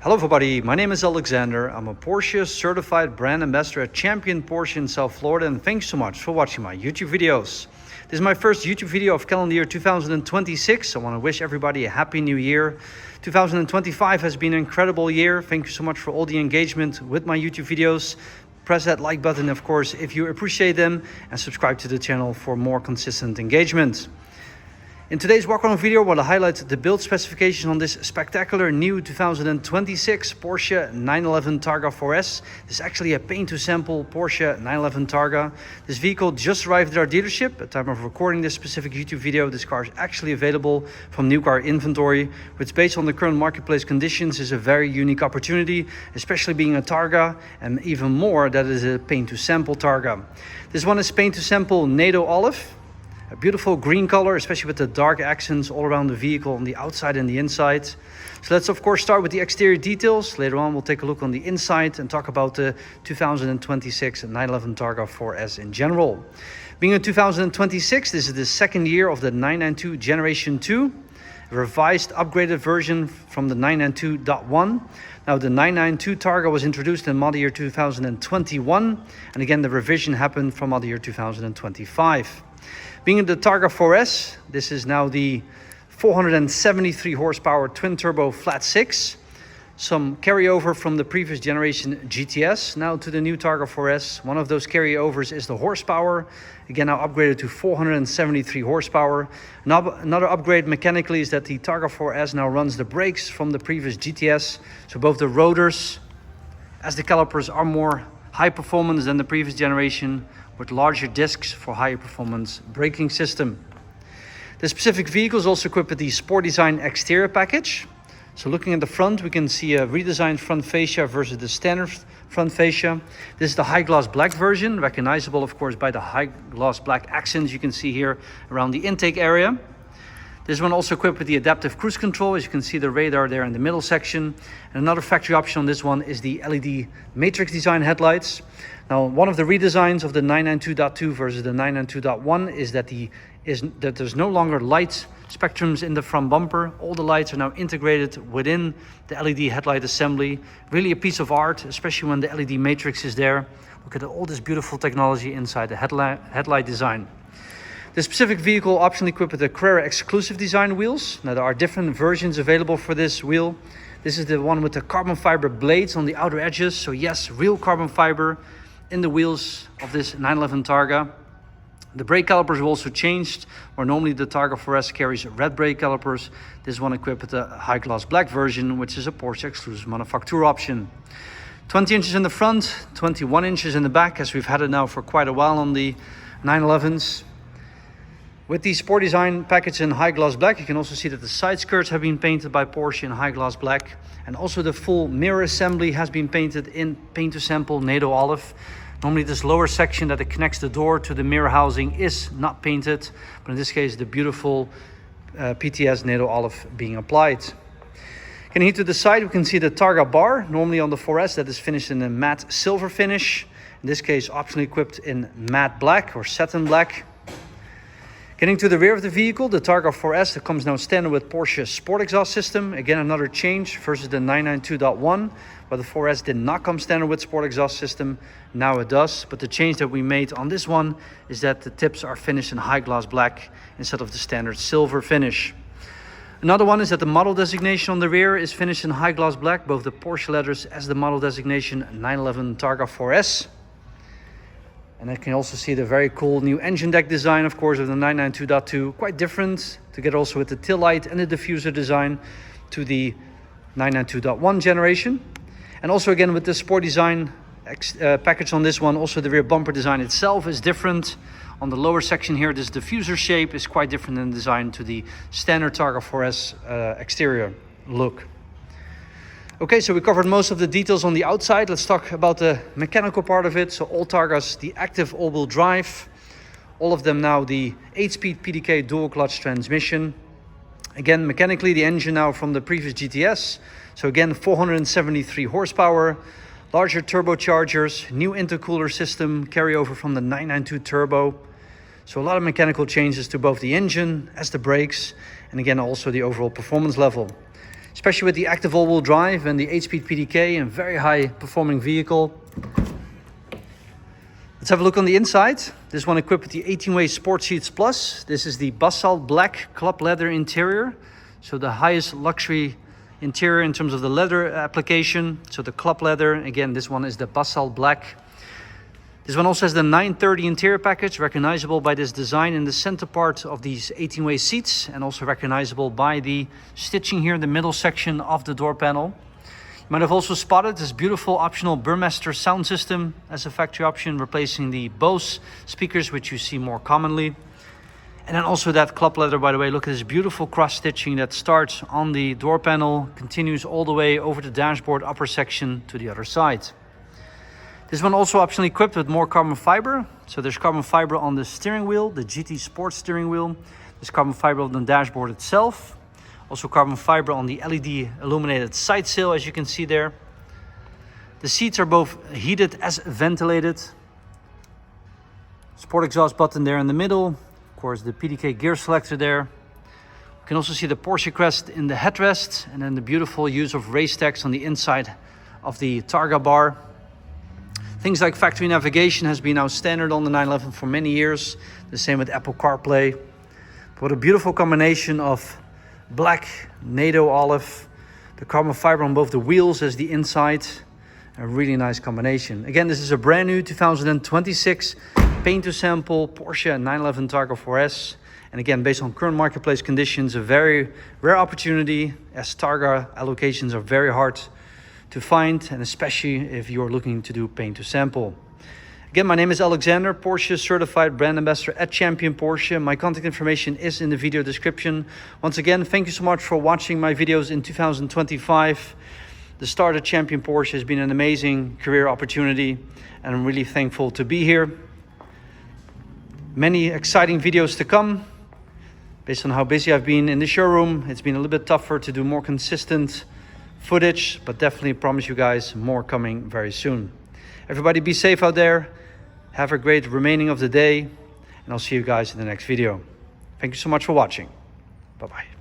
Hello everybody, my name is Alexander. I'm a Porsche certified brand ambassador at Champion Porsche in South Florida, and thanks so much for watching my YouTube videos. This is my first YouTube video of calendar year 2026. I want to wish everybody a happy new year. 2025 has been an incredible year. Thank you so much for all the engagement with my YouTube videos. Press that like button, of course, if you appreciate them, and subscribe to the channel for more consistent engagement. In today's walk-around video, I want to highlight the build specification on this spectacular new 2026 Porsche 911 Targa 4S. This is actually a paint-to-sample Porsche 911 Targa. This vehicle just arrived at our dealership. At the time of recording this specific YouTube video, this car is actually available from new car inventory, which based on the current marketplace conditions is a very unique opportunity, especially being a Targa, and even more that is a paint-to-sample Targa. This one is paint-to-sample Nato Olive. A beautiful green color, especially with the dark accents all around the vehicle on the outside and the inside. So let's of course start with the exterior details. Later on we'll take a look on the inside and talk about the 2026 911 Targa 4S in general. Being in 2026, this is the second year of the 992 Generation 2. A revised, upgraded version from the 992.1. Now the 992 Targa was introduced in model year 2021. And again, the revision happened from model year 2025. Being in the Targa 4S, this is now the 473 horsepower twin turbo flat 6. Some carryover from the previous generation GTS now to the new Targa 4S. One of those carryovers is the horsepower. Again, now upgraded to 473 horsepower. Another upgrade mechanically is that the Targa 4S now runs the brakes from the previous GTS. So both the rotors as the calipers are more high performance than the previous generation, with larger discs for higher performance braking system. The specific vehicle is also equipped with the Sport Design exterior package. So looking at the front, we can see a redesigned front fascia versus the standard front fascia. This is the high gloss black version, recognizable of course by the high gloss black accents you can see here around the intake area. This one also equipped with the adaptive cruise control. As you can see the radar there in the middle section. And another factory option on this one is the LED matrix design headlights. Now, one of the redesigns of the 992.2 versus the 992.1 is that there's no longer light spectrums in the front bumper. All the lights are now integrated within the LED headlight assembly. Really a piece of art, especially when the LED matrix is there. Look at all this beautiful technology inside the headlight design. The specific vehicle optionally equipped with the Carrera exclusive design wheels. Now there are different versions available for this wheel. This is the one with the carbon fiber blades on the outer edges. So yes, real carbon fiber in the wheels of this 911 Targa. The brake calipers were also changed, where normally the Targa 4S carries red brake calipers. This one equipped with the high gloss black version, which is a Porsche exclusive manufacturer option. 20 inches in the front, 21 inches in the back, as we've had it now for quite a while on the 911s. With the Sport Design package in high gloss black, you can also see that the side skirts have been painted by Porsche in high gloss black. And also the full mirror assembly has been painted in paint-to-sample Nato Olive. Normally this lower section that it connects the door to the mirror housing is not painted. But in this case, the beautiful PTS Nato Olive being applied. And here to the side, we can see the Targa bar. Normally on the 4S, that is finished in a matte silver finish. In this case, optionally equipped in matte black or satin black. Getting to the rear of the vehicle, the Targa 4S that comes now standard with Porsche Sport exhaust system. Again, another change versus the 992.1, where the 4S did not come standard with Sport exhaust system. Now it does, but the change that we made on this one is that the tips are finished in high gloss black instead of the standard silver finish. Another one is that the model designation on the rear is finished in high gloss black, both the Porsche letters as the model designation 911 Targa 4S. And I can also see the very cool new engine deck design, of course, of the 992.2. Quite different to get also with the tail light and the diffuser design to the 992.1 generation. And also again with the Sport Design package on this one, also the rear bumper design itself is different. On the lower section here, this diffuser shape is quite different in design to the standard Targa 4S exterior look. Okay, so we covered most of the details on the outside. Let's talk about the mechanical part of it. So all Targas, the active all-wheel drive. All of them now the 8-speed PDK dual clutch transmission. Again, mechanically the engine now from the previous GTS. So again, 473 horsepower, larger turbochargers, new intercooler system, carryover from the 992 Turbo. So a lot of mechanical changes to both the engine as the brakes, and again also the overall performance level. especially with the active all-wheel drive and the 8-speed PDK, and very high performing vehicle. Let's have a look on the inside. This one equipped with the 18-way Sport Seats Plus. This is the basalt black club leather interior. So the highest luxury interior in terms of the leather application. So the club leather, again, this one is the basalt black. This one also has the 930 interior package, recognizable by this design in the center part of these 18-way seats, and also recognizable by the stitching here in the middle section of the door panel. You might have also spotted this beautiful optional Burmester sound system as a factory option, replacing the Bose speakers, which you see more commonly. And then also that club leather, by the way. Look at this beautiful cross stitching that starts on the door panel, continues all the way over the dashboard upper section to the other side. This one also optionally equipped with more carbon fiber. So there's carbon fiber on the steering wheel, the GT Sport steering wheel. There's carbon fiber on the dashboard itself. Also carbon fiber on the LED illuminated side sill, as you can see there. The seats are both heated as ventilated. Sport exhaust button there in the middle. Of course, the PDK gear selector there. You can also see the Porsche crest in the headrest, and then the beautiful use of race text on the inside of the Targa bar. Things like factory navigation has been now standard on the 911 for many years. The same with Apple CarPlay. What a beautiful combination of black Nato olive, the carbon fiber on both the wheels as the inside. A really nice combination. Again, this is a brand new 2026 paint to sample Porsche 911 Targa 4S. And again, based on current marketplace conditions, a very rare opportunity, as Targa allocations are very hard to find, and especially if you're looking to do paint to sample. Again, my name is Alexander, Porsche certified brand ambassador at Champion Porsche. My contact information is in the video description. Once again, thank you so much for watching my videos in 2025. The start at Champion Porsche has been an amazing career opportunity, and I'm really thankful to be here. Many exciting videos to come. Based on how busy I've been in the showroom, it's been a little bit tougher to do more consistent footage, but definitely promise you guys more coming very soon. Everybody be safe out there. Have a great remaining of the day, and I'll see you guys in the next video. Thank you so much for watching. Bye-bye.